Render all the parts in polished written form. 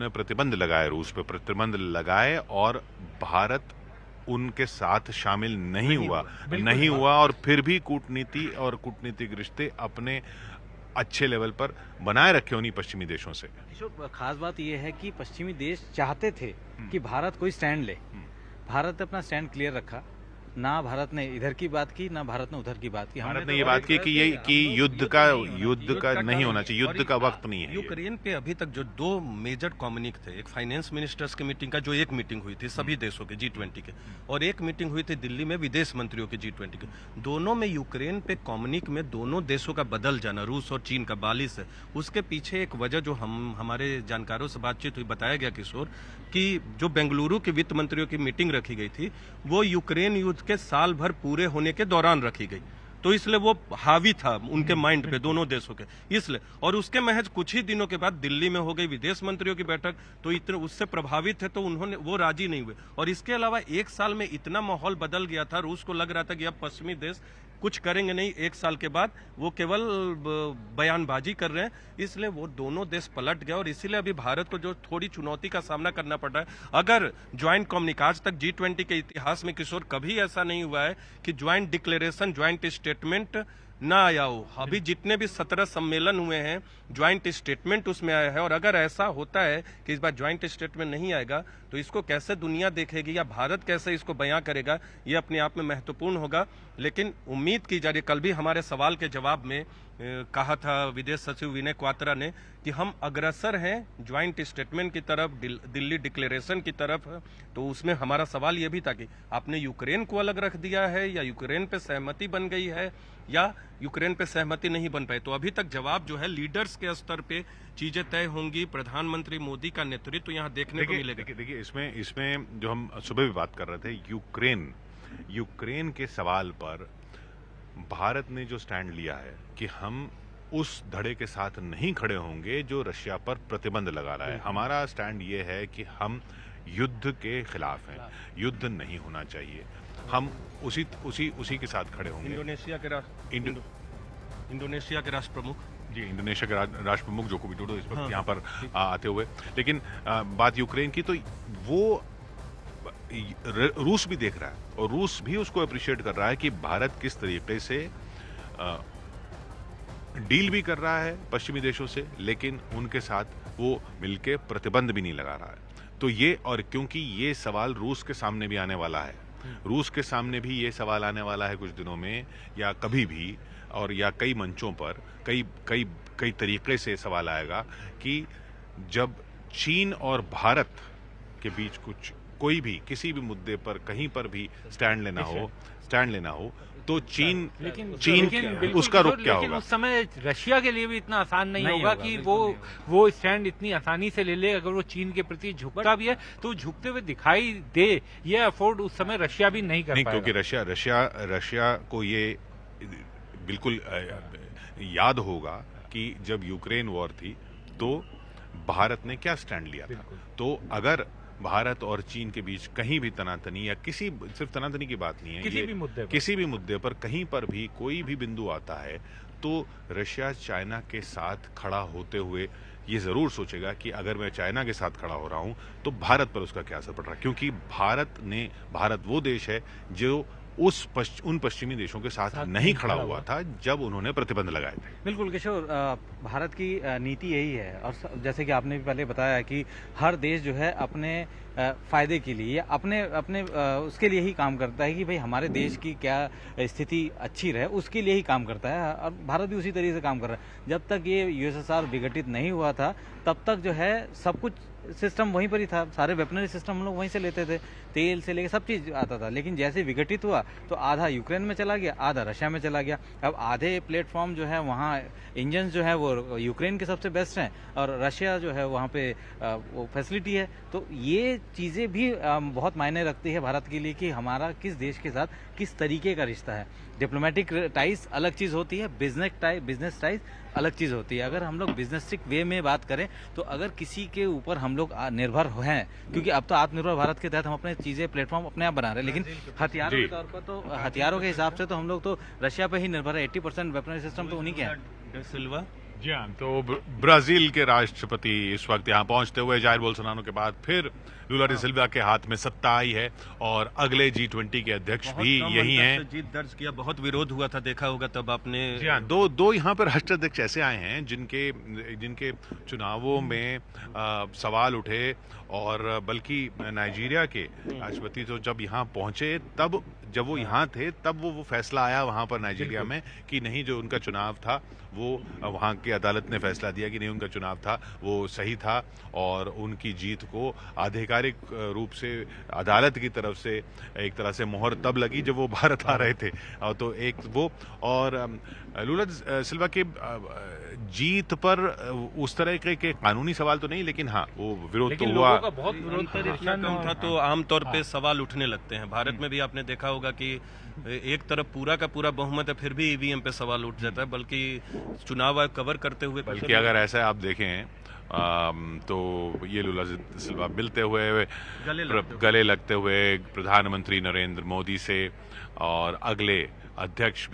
ने प्रतिबंध लगाए, रूस पे प्रतिबंध लगाए और भारत उनके साथ शामिल नहीं हुआ और फिर भी कूटनीति और कूटनीतिक रिश्ते अपने अच्छे लेवल पर बनाए रखे उन्हीं पश्चिमी देशों से। खास बात यह है कि पश्चिमी देश चाहते थे कि भारत कोई स्टैंड ले। भारत ने अपना स्टैंड क्लियर रखा, ना भारत ने इधर की बात की ना भारत ने उधर की बात की। भारत ने ये बात की कि युद्ध का नहीं होना चाहिए, युद्ध का वक्त नहीं है। यूक्रेन पे अभी तक जो दो मेजर कम्युनिक थे, एक फाइनेंस मिनिस्टर्स की मीटिंग का जो एक मीटिंग हुई थी सभी देशों के G20 के, और एक मीटिंग हुई थी दिल्ली में विदेश मंत्रियों के G20 के। दोनों में यूक्रेन पे कम्युनिक में दोनों देशों का बदल जाना, रूस और चीन का बालिश है। उसके पीछे एक वजह जो हमारे जानकारों से बातचीत हुई बताया गया किशोर, कि जो बेंगलुरु के वित्त मंत्रियों की मीटिंग रखी गई थी वो यूक्रेन युद्ध के साल भर पूरे होने के दौरान रखी गई, तो इसलिए वो हावी था उनके माइंड पे दोनों देशों के, इसलिए। और उसके महज कुछ ही दिनों के बाद दिल्ली में हो गई विदेश मंत्रियों की बैठक, तो इतने उससे प्रभावित है तो उन्होंने वो राजी नहीं हुए। और इसके अलावा एक साल में इतना माहौल बदल गया था, रूस को लग रहा था कि अब पश्चिमी देश कुछ करेंगे नहीं, एक साल के बाद वो केवल बयानबाजी कर रहे हैं, इसलिए वो दोनों देश पलट गए। और इसीलिए अभी भारत को जो थोड़ी चुनौती का सामना करना पड़ रहा है। अगर ज्वाइंट कम्युनिके, आज तक G20 के इतिहास में किशोर कभी ऐसा नहीं हुआ है कि ज्वाइंट डिक्लेरेशन, ज्वाइंट स्टेटमेंट ना आया हो। अभी जितने भी 17 सम्मेलन हुए हैं ज्वाइंट स्टेटमेंट उसमें आया है, और अगर ऐसा होता है कि इस बार ज्वाइंट स्टेटमेंट नहीं आएगा तो इसको कैसे दुनिया देखेगी या भारत कैसे इसको बयां करेगा, ये अपने आप में महत्वपूर्ण होगा। लेकिन उम्मीद की जा रही है, कल भी हमारे सवाल के जवाब में कहा था विदेश सचिव विनय क्वात्रा ने कि हम अग्रसर हैं ज्वाइंट स्टेटमेंट की तरफ, दिल्ली डिक्लेरेशन की तरफ। तो उसमें हमारा सवाल यह भी था कि आपने यूक्रेन को अलग रख दिया है या यूक्रेन पे सहमति बन गई है या यूक्रेन पे सहमति नहीं बन पाई। तो अभी तक जवाब जो है लीडर्स के स्तर पे चीजें तय होंगी, प्रधानमंत्री मोदी का नेतृत्व यहाँ देखने को मिलेगा। देखिए इसमें जो हम सुबह भी बात कर रहे थे, यूक्रेन के सवाल पर भारत ने जो स्टैंड लिया है कि हम उस धड़े के साथ नहीं खड़े होंगे जो रशिया पर प्रतिबंध लगा रहा है। हमारा स्टैंड ये है कि हम युद्ध के खिलाफ हैं, युद्ध नहीं होना चाहिए, हम उसी के साथ खड़े होंगे। इंडोनेशिया के राष्ट्र प्रमुख इंडोनेशिया के राष्ट्र प्रमुख जोको विडोडो इस वक्त यहाँ पर आते हुए। लेकिन बात यूक्रेन की, तो वो रूस भी देख रहा है और रूस भी उसको अप्रिशिएट कर रहा है कि भारत किस तरीके से डील भी कर रहा है पश्चिमी देशों से, लेकिन उनके साथ वो मिलके प्रतिबंध भी नहीं लगा रहा है। तो ये, और क्योंकि ये सवाल रूस के सामने भी आने वाला है, रूस के सामने भी ये सवाल आने वाला है कुछ दिनों में या कभी भी, और या कई मंचों पर कई तरीके से सवाल आएगा कि जब चीन और भारत के बीच कोई भी किसी भी मुद्दे पर कहीं पर भी स्टैंड लेना हो तो चीन उसका रुख क्या होगा। उस समय रशिया के लिए भी इतना आसान नहीं होगा कि वो स्टैंड इतनी आसानी से ले ले। अगर वो चीन के प्रति झुकता भी है तो झुकते हुए दिखाई दे, ये अफोर्ड उस समय रशिया भी नहीं कर पाएगा। क्योंकि रशिया को ये बिल्कुल याद होगा कि जब यूक्रेन वॉर थी तो भारत ने क्या स्टैंड लिया था। तो अगर भारत और चीन के बीच कहीं भी तनातनी या सिर्फ तनातनी की बात नहीं है, किसी भी मुद्दे पर कहीं पर भी कोई भी बिंदु आता है तो रशिया चाइना के साथ खड़ा होते हुए ये जरूर सोचेगा कि अगर मैं चाइना के साथ खड़ा हो रहा हूं तो भारत पर उसका क्या असर पड़ रहा है। क्योंकि भारत वो देश है जो उन पश्चिमी देशों के साथ नहीं खड़ा हुआ था जब उन्होंने प्रतिबंध लगाए थे। बिल्कुल किशोर, भारत की नीति यही है, और जैसे कि आपने भी पहले बताया कि हर देश जो है अपने फायदे के लिए, अपने उसके लिए ही काम करता है कि भाई हमारे देश की क्या स्थिति अच्छी रहे, उसके लिए ही काम करता है। और भारत भी उसी तरीके से काम कर रहा है। जब तक ये USSR विघटित नहीं हुआ था तब तक जो है सब कुछ सिस्टम वहीं पर ही था, सारे वेपनरी सिस्टम हम लोग वहीं से लेते थे, तेल से लेके सब चीज आता था। लेकिन जैसे विघटित हुआ तो आधा यूक्रेन में चला गया, आधा रशिया में चला गया। अब आधे प्लेटफॉर्म जो है वहाँ इंजन जो है वो यूक्रेन के सबसे बेस्ट हैं और रशिया जो है वहाँ पे वो फैसिलिटी है। तो ये चीज़ें भी बहुत मायने रखती है भारत के लिए कि हमारा किस देश के साथ किस तरीके का रिश्ता है। डिप्लोमेटिक टाइज अलग चीज़ होती है, बिजनेस टाइज अलग चीज़ होती है। अगर हम लोग बिजनेस्टिक वे में बात करें तो अगर किसी के ऊपर हम लोग निर्भर हैं, क्योंकि अब तो आत्मनिर्भर भारत के तहत हम अपने चीज़ें प्लेटफॉर्म अपने आप बना रहे हैं, लेकिन हथियारों के तौर पर तो हथियारों के हिसाब से तो हम लोग तो रशिया पे ही निर्भर है। 80% वेपनरी सिस्टम तो उन्हीं के हैं। जी हाँ, तो ब्राजील के राष्ट्रपति इस वक्त यहाँ पहुंचते हुए जायर बोल्सोनारो के बाद फिर लुला डी सिल्वा के हाथ में सत्ता आई है और अगले G20 के अध्यक्ष भी यही हैं। जीत दर्ज किया, बहुत विरोध हुआ था, देखा होगा तब आपने। जी हाँ, दो यहाँ पर राष्ट्राध्यक्ष ऐसे आए हैं जिनके चुनावों में सवाल उठे, और बल्कि नाइजीरिया के राष्ट्रपति तो जब यहाँ पहुंचे तब जब वो यहाँ थे तब वो फैसला आया वहाँ पर नाइजीरिया में कि नहीं, जो उनका चुनाव था वो वहाँ की अदालत ने फैसला दिया कि नहीं, उनका चुनाव था वो सही था और उनकी जीत को आधिकारिक रूप से अदालत की तरफ से एक तरह से मोहर तब लगी जब वो भारत आ रहे थे। तो एक वो, और लुला सिल्वा के जीत पर उस तरह के कानूनी सवाल तो नहीं, लेकिन हाँ वो विरोध तो हुआ। लोगों का बहुत विरोध इतना कम था तो आमतौर पे सवाल उठने लगते हैं। भारत में भी आपने देखा होगा कि एक तरफ पूरा का पूरा बहुमत है, फिर भी ईवीएम पे सवाल उठ जाता है, बल्कि चुनाव आयोग कवर करते हुए। बल्कि अगर ऐसा आप देखें तो ये लुला सिल्वा मिलते हुए गले लगते हुए प्रधानमंत्री नरेंद्र मोदी से, और अगला अध्यक्ष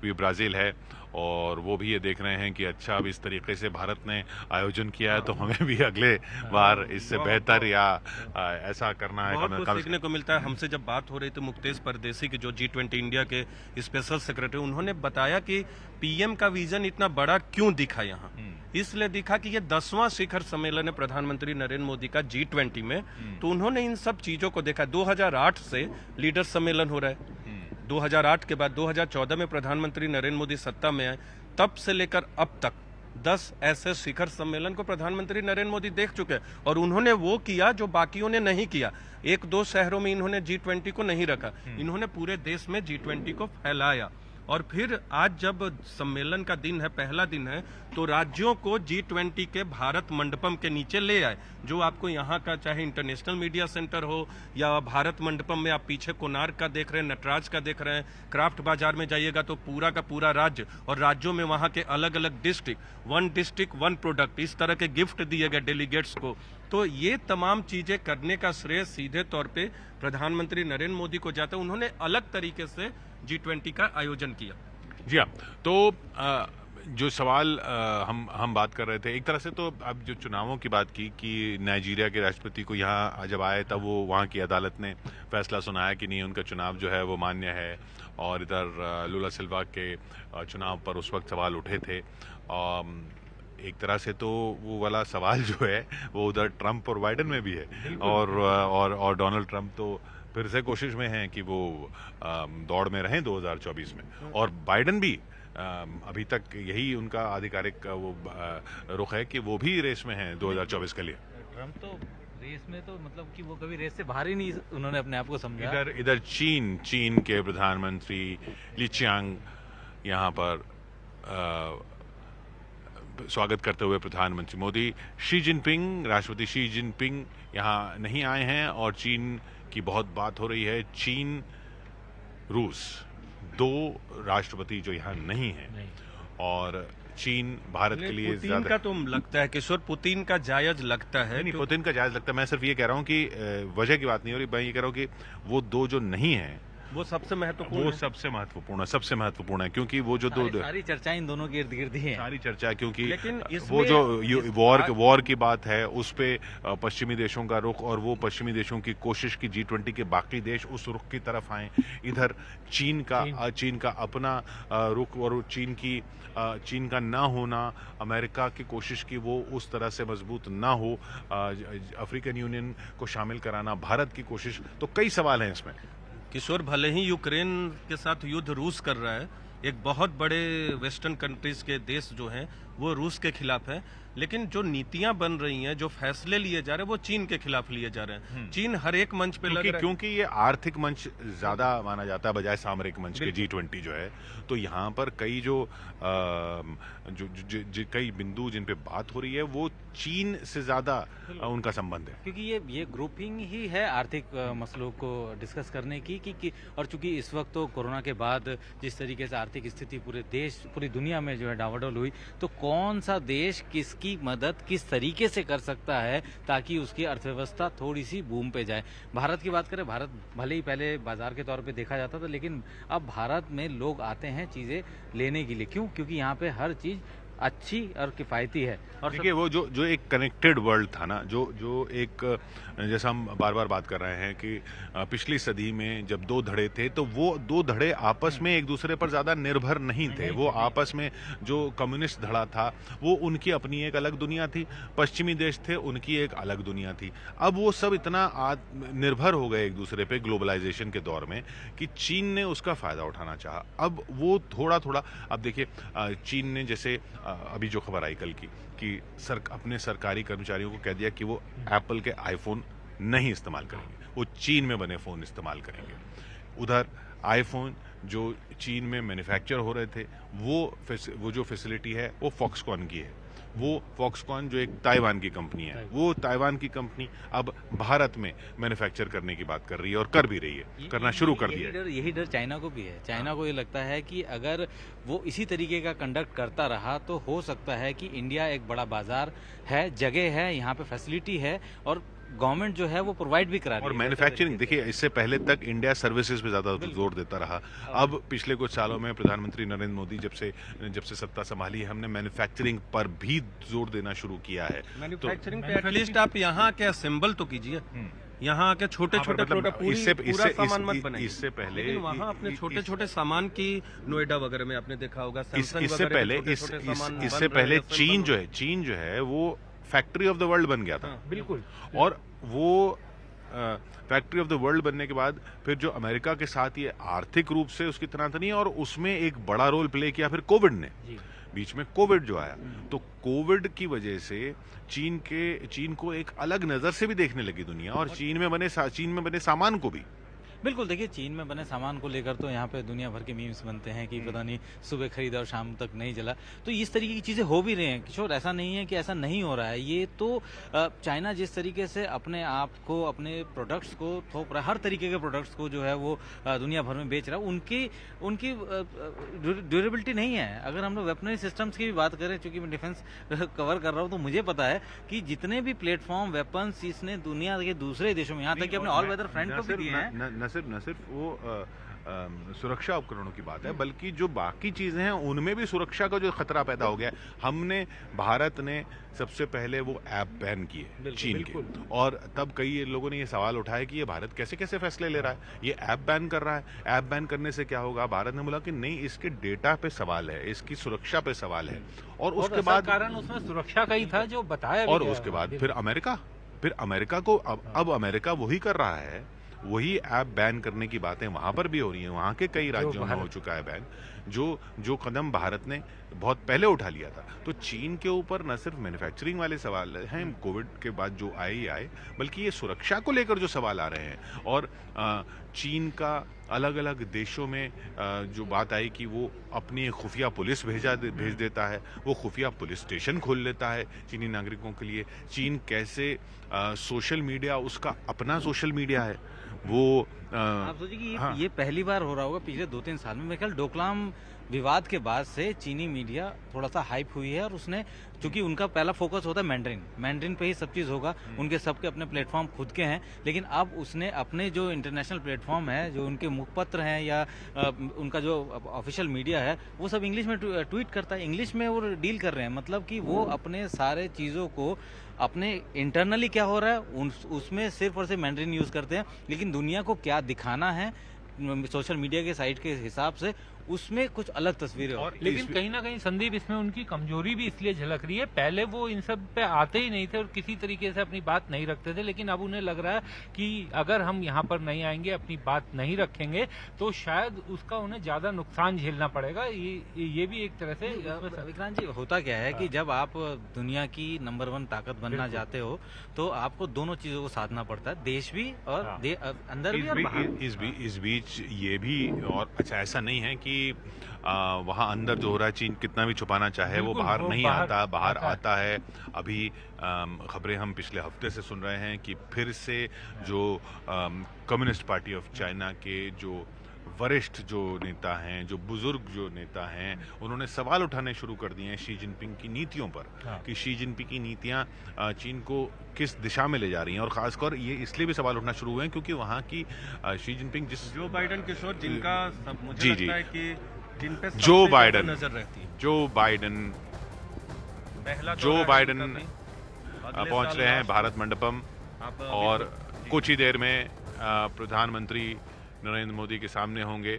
भी ब्राजील है, और वो भी ये देख रहे हैं कि अच्छा अब इस तरीके से भारत ने आयोजन किया है तो हमें भी अगले बार इससे बेहतर या ऐसा करना है। बहुत कुछ सीखने को मिलता है। हमसे जब बात हो रही थी मुक्तेश परदेसी की, जो G20 इंडिया के स्पेशल सेक्रेटरी, उन्होंने बताया कि पीएम का विजन इतना बड़ा क्यों दिखा यहाँ। इसलिए दिखा कि ये 10वां शिखर सम्मेलन है प्रधानमंत्री नरेंद्र मोदी का G20 में, तो उन्होंने इन सब चीजों को देखा। 2008 से लीडर सम्मेलन हो रहा है, 2008 के बाद 2014 में प्रधानमंत्री नरेंद्र मोदी सत्ता में आए, तब से लेकर अब तक 10 ऐसे शिखर सम्मेलन को प्रधानमंत्री नरेंद्र मोदी देख चुके हैं, और उन्होंने वो किया जो बाकियों ने नहीं किया। 1-2 शहरों में इन्होंने G20 को नहीं रखा, इन्होंने पूरे देश में G20 को फैलाया। और फिर आज जब सम्मेलन का दिन है, पहला दिन है, तो राज्यों को G20 के भारत मंडपम के नीचे ले आए, जो आपको यहाँ का चाहे इंटरनेशनल मीडिया सेंटर हो या भारत मंडपम में आप पीछे कोणार्क का देख रहे हैं, नटराज का देख रहे हैं, क्राफ्ट बाजार में जाइएगा तो पूरा का पूरा राज्य और राज्यों में वहाँ के अलग अलग डिस्ट्रिक्ट, 1 डिस्ट्रिक्ट 1 प्रोडक्ट, इस तरह के गिफ्ट दिए गए डेलीगेट्स को। तो ये तमाम चीजें करने का श्रेय सीधे तौर पे प्रधानमंत्री नरेंद्र मोदी को जाता है। उन्होंने अलग तरीके से G20 का आयोजन किया। जी हाँ, तो जो सवाल हम बात कर रहे थे, एक तरह से तो अब जो चुनावों की बात की कि नाइजीरिया के राष्ट्रपति को यहाँ जब आए तब वो वहाँ की अदालत ने फैसला सुनाया कि नहीं, उनका चुनाव जो है वो मान्य है, और इधर लुला सिल्वा के चुनाव पर उस वक्त सवाल उठे थे। एक तरह से तो वो वाला सवाल जो है वो उधर ट्रंप और बाइडेन में भी है, और डोनाल्ड ट्रंप तो फिर से कोशिश में हैं कि वो दौड़ में रहें 2024 में, और बाइडेन भी अभी तक यही उनका आधिकारिक वो रुख है कि वो भी रेस में हैं 2024 के लिए। ट्रंप तो रेस में तो मतलब कि वो कभी रेस से बाहर ही नहीं उन्होंने अपने आप को समझा। इधर चीन के प्रधानमंत्री ली चियांग यहाँ पर स्वागत करते हुए प्रधानमंत्री मोदी, राष्ट्रपति शी जिनपिंग यहाँ नहीं आए हैं, और चीन की बहुत बात हो रही है। चीन रूस 2 राष्ट्रपति जो यहाँ नहीं है, और चीन भारत के लिए पुतिन का तो लगता है किशोर, पुतिन का जायज लगता है। नहीं, पुतिन का जायज लगता है। मैं सिर्फ ये कह रहा हूँ कि वजह की बात नहीं हो रही, मैं ये कह रहा हूँ कि वो 2 जो नहीं है वो सबसे महत्वपूर्ण है, क्योंकि वो जो सारी चर्चा इन दोनों के इर्द गिर्द ही है। सारी चर्चा, क्योंकि लेकिन वो जो वॉर की बात है उस पे पश्चिमी देशों का रुख, और वो पश्चिमी देशों की कोशिश की G20 के बाकी देश उस रुख की तरफ आए। इधर चीन का अपना रुख, और चीन का ना होना, अमेरिका की कोशिश की वो उस तरह से मजबूत ना हो, अफ्रीकन यूनियन को शामिल कराना, भारत की कोशिश, तो कई सवाल हैं इसमें। किशोर, भले ही यूक्रेन के साथ युद्ध रूस कर रहा है, एक बहुत बड़े वेस्टर्न कंट्रीज के देश जो हैं वो रूस के खिलाफ है, लेकिन जो नीतियां बन रही हैं, जो फैसले लिए जा रहे हैं, वो चीन के खिलाफ लिए जा रहे हैं। चीन हर एक मंच पे लग रहा है, क्योंकि ये आर्थिक मंच ज्यादा माना जाता है बजाय सामरिक मंच के G20 जो है। तो यहाँ पर कई कई बिंदु जिन पे बात हो रही है वो चीन से ज्यादा उनका संबंध है, क्योंकि ये ग्रुपिंग ही है आर्थिक मसलों को डिस्कस करने की और चूंकि इस वक्त तो कोरोना के बाद जिस तरीके से आर्थिक स्थिति पूरी दुनिया में जो है डावाडोल हुई, तो कौन सा देश किसकी मदद किस तरीके से कर सकता है ताकि उसकी अर्थव्यवस्था थोड़ी सी बूम पे जाए। भारत की बात करें, भारत भले ही पहले बाजार के तौर पे देखा जाता था, लेकिन अब भारत में लोग आते हैं चीजें लेने के लिए। क्यों? क्योंकि यहाँ पे हर चीज अच्छी और किफ़ायती है। और देखिए वो जो एक कनेक्टेड वर्ल्ड था ना, जो एक जैसा हम बार बार बात कर रहे हैं कि पिछली सदी में जब दो धड़े थे तो वो दो धड़े आपस में एक दूसरे पर ज़्यादा निर्भर नहीं थे। वो आपस में जो कम्युनिस्ट धड़ा था वो उनकी अपनी एक अलग दुनिया थी, पश्चिमी देश थे उनकी एक अलग दुनिया थी। अब वो सब इतना निर्भर हो गए एक दूसरे पे ग्लोबलाइजेशन के दौर में कि चीन ने उसका फ़ायदा उठाना चाहा। अब वो थोड़ा थोड़ा, अब देखिए चीन ने जैसे अभी जो खबर आई कल की कि अपने सरकारी कर्मचारियों को कह दिया कि वो एप्पल के आईफोन नहीं इस्तेमाल करेंगे, वो चीन में बने फ़ोन इस्तेमाल करेंगे। उधर आईफोन जो चीन में मैन्युफैक्चर हो रहे थे वो जो फैसिलिटी है वो फॉक्सकॉन की है। वो फॉक्सकॉन जो एक ताइवान की कंपनी है, वो ताइवान की कंपनी अब भारत में मैन्युफैक्चर करने की बात कर रही है और कर भी रही है, करना शुरू कर दिया है। यही डर चाइना को भी है। चाइना को ये लगता है कि अगर वो इसी तरीके का कंडक्ट करता रहा तो हो सकता है कि इंडिया एक बड़ा बाजार है, जगह है, यहाँ पे फैसिलिटी है और गवर्नमेंट जो है वो प्रोवाइड भी करा रही है। और मैन्युफैक्चरिंग देखिए, इससे पहले तक इंडिया सर्विसेज पे ज्यादा जोर देता रहा। अब पिछले कुछ सालों में प्रधानमंत्री नरेंद्र मोदी जब से सत्ता संभाली है, हमने मैन्युफैक्चरिंग पर भी जोर देना शुरू किया है। मैन्युफैक्चरिंग पे एटलीस्ट आप यहाँ के असेंबल तो कीजिए, यहाँ के छोटे छोटे प्रोडक्ट पूरा सामान मत बनाइए। इससे पहले लेकिन वहाँ अपने छोटे छोटे सामान की नोएडा वगैरह में आपने देखा होगा, इससे पहले चीन जो है वो फैक्ट्री ऑफ द वर्ल्ड बन गया था। बिल्कुल। और वो फैक्ट्री ऑफ द वर्ल्ड बनने के बाद फिर जो अमेरिका के साथ ये आर्थिक रूप से उसकी तनातनी, और उसमें एक बड़ा रोल प्ले किया फिर कोविड ने। बीच में कोविड जो आया, तो कोविड की वजह से चीन को एक अलग नजर से भी देखने लगी दुनिया, और चीन में बने सामान को भी। बिल्कुल, देखिए चीन में बने सामान को लेकर तो यहाँ पे दुनिया भर के मीम्स बनते हैं कि पता नहीं सुबह खरीदा और शाम तक नहीं जला। तो इस तरीके की चीज़ें हो भी रही हैं किशोर, ऐसा नहीं है कि ऐसा नहीं हो रहा है। ये तो चाइना जिस तरीके से अपने आप को, अपने प्रोडक्ट्स को थोप रहा है, हर तरीके के प्रोडक्ट्स को जो है वो दुनिया भर में बेच रहा है, उनकी ड्यूरेबिलिटी नहीं है। अगर हम लोग वेपनरी सिस्टम्स की भी बात करें, चूंकि मैं डिफेंस कवर कर रहा हूँ, तो मुझे पता है कि जितने भी प्लेटफॉर्म वेपन्स इसने दुनिया के दूसरे देशों में, यहाँ तक कि अपने ऑल वेदर फ्रेंड को भी दिए हैं। न सिर्फ वो सुरक्षा उपकरणों की बात है, बल्कि जो बाकी चीजें हैं उनमें भी सुरक्षा का जो खतरा पैदा हो गया है। भारत ने सबसे पहले वो ऐप बैन किए चीन के, और तब कई लोगों ने ये सवाल उठाया कि ये भारत कैसे कैसे फैसले ले रहा है, ये ऐप बैन कर रहा है। ऐप बैन करने से क्या होगा? भारत ने बोला कि नहीं, इसके डेटा पे सवाल है, इसकी सुरक्षा पे सवाल है। और उसके बाद कारण उसमें सुरक्षा का ही था जो बताया। और उसके बाद फिर अमेरिका को अब अमेरिका वही कर रहा है, वही ऐप बैन करने की बातें वहां पर भी हो रही हैं। वहां के कई राज्यों में हो चुका है बैन, जो कदम भारत ने बहुत पहले उठा लिया था। तो चीन के ऊपर न सिर्फ मैन्युफैक्चरिंग वाले सवाल हैं कोविड के बाद जो आए, बल्कि ये सुरक्षा को लेकर जो सवाल आ रहे हैं। और चीन का अलग अलग देशों में जो बात आई कि वो अपनी खुफिया पुलिस भेज देता है, वो खुफिया पुलिस स्टेशन खोल लेता है चीनी नागरिकों के लिए। चीन कैसे सोशल मीडिया, उसका अपना सोशल मीडिया है वो। आप सोचिए कि ये पहली बार हो रहा होगा पिछले 2-3 साल में। मेरे ख्याल डोकलाम विवाद के बाद से चीनी मीडिया थोड़ा सा हाइप हुई है, और उसने, चूंकि उनका पहला फोकस होता है मैंड्रिन पे ही सब चीज़ होगा, उनके सबके अपने प्लेटफॉर्म खुद के हैं। लेकिन अब उसने अपने जो इंटरनेशनल प्लेटफॉर्म है, जो उनके मुखपत्र हैं या उनका जो ऑफिशियल मीडिया है, वो सब इंग्लिश में ट्वीट करता है, इंग्लिश में वो डील कर रहे हैं। मतलब कि वो अपने सारे चीज़ों को अपने इंटरनली क्या हो रहा है उसमें सिर्फ और सिर्फ मैंड्रिन यूज़ करते हैं, लेकिन दुनिया को क्या दिखाना है सोशल मीडिया के साइट के हिसाब से उसमें कुछ अलग तस्वीरें। और लेकिन कहीं ना कहीं संदीप, इसमें उनकी कमजोरी भी इसलिए झलक रही है। पहले वो इन सब पे आते ही नहीं थे और किसी तरीके से अपनी बात नहीं रखते थे, लेकिन अब उन्हें लग रहा है कि अगर हम यहाँ पर नहीं आएंगे, अपनी बात नहीं रखेंगे, तो शायद उसका उन्हें ज्यादा नुकसान झेलना पड़ेगा। ये भी एक तरह से। विक्रांत जी, होता क्या है कि जब आप दुनिया की नंबर 1 ताकत बनना चाहते हो तो आपको दोनों चीजों को साधना पड़ता है, देश भी और अंदर भी और बाहर। इस बीच ये भी, और अच्छा ऐसा नहीं है कि वहाँ अंदर जो हो रहा है, चीन कितना भी छुपाना चाहे वो बाहर नहीं आता, बाहर आता है। अभी खबरें हम पिछले हफ्ते से सुन रहे हैं कि फिर से जो कम्युनिस्ट पार्टी ऑफ चाइना के जो वरिष्ठ जो नेता हैं, जो बुजुर्ग जो नेता हैं, उन्होंने सवाल उठाने शुरू कर दिए हैं शी जिनपिंग की नीतियों पर, कि शी जिनपिंग की नीतियां चीन को किस दिशा में ले जा रही हैं। और खासकर ये इसलिए भी सवाल उठना शुरू हुए हैं क्योंकि वहाँ की शी जिनपिंग, जो बाइडेन किशोर, जिनका मुझे लगता है कि जिन पे जो बाइडेन नजर रहती है, जो बाइडेन पहला जो दौरा है बाइडेन उनका भी। अगले पहुंच साल रहे हैं लास्ट भारत मंडपम आप और जी। कुछ ही देर में प्रधानमंत्री नरेंद्र मोदी के सामने होंगे।